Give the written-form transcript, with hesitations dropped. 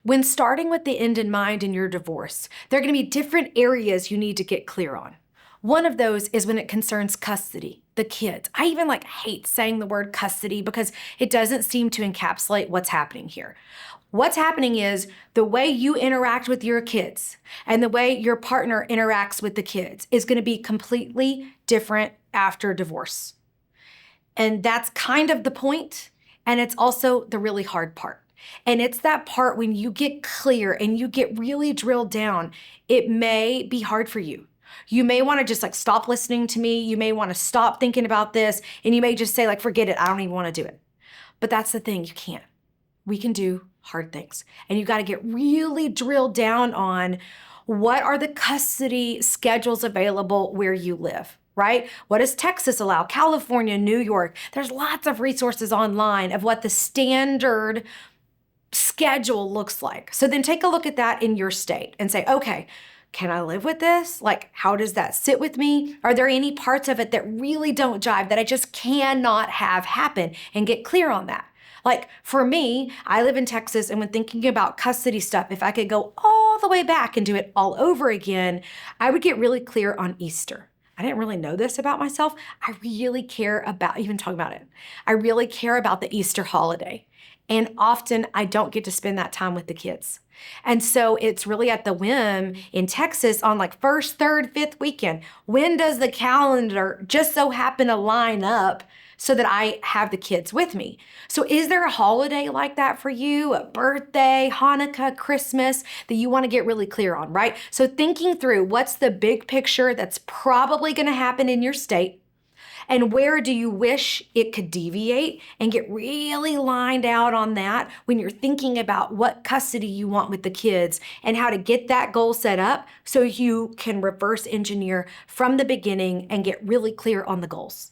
When starting with the end in mind in your divorce, there are going to be different areas you need to get clear on. One of those is when it concerns custody, the kids. I even hate saying the word custody because it doesn't seem to encapsulate what's happening here. What's happening is the way you interact with your kids and the way your partner interacts with the kids is going to be completely different after divorce. And that's kind of the point, and it's also the really hard part. And it's that part when you get clear and you get really drilled down, it may be hard for you. You may want to just stop listening to me. You may want to stop thinking about this, and you may just say forget it. I don't even want to do it. But that's the thing, you can't. We can do hard things. And you got to get really drilled down on what are the custody schedules available where you live, right? What does Texas allow? California, New York. There's lots of resources online of what the standard schedule looks like. So then take a look at that in your state and say, okay, can I live with this? How does that sit with me? Are there any parts of it that really don't jive that I just cannot have happen? And get clear on that. For me, I live in Texas, and when thinking about custody stuff, if I could go all the way back and do it all over again, I would get really clear on Easter. I didn't really know this about myself. I really care about, even talking about it, I really care about the Easter holiday. And often I don't get to spend that time with the kids. And so it's really at the whim in Texas on first, third, fifth weekend. When does the calendar just so happen to line up so that I have the kids with me? So is there a holiday like that for you? A birthday, Hanukkah, Christmas that you want to get really clear on, right? So thinking through what's the big picture that's probably going to happen in your state, and where do you wish it could deviate, and get really lined out on that when you're thinking about what custody you want with the kids and how to get that goal set up so you can reverse engineer from the beginning and get really clear on the goals.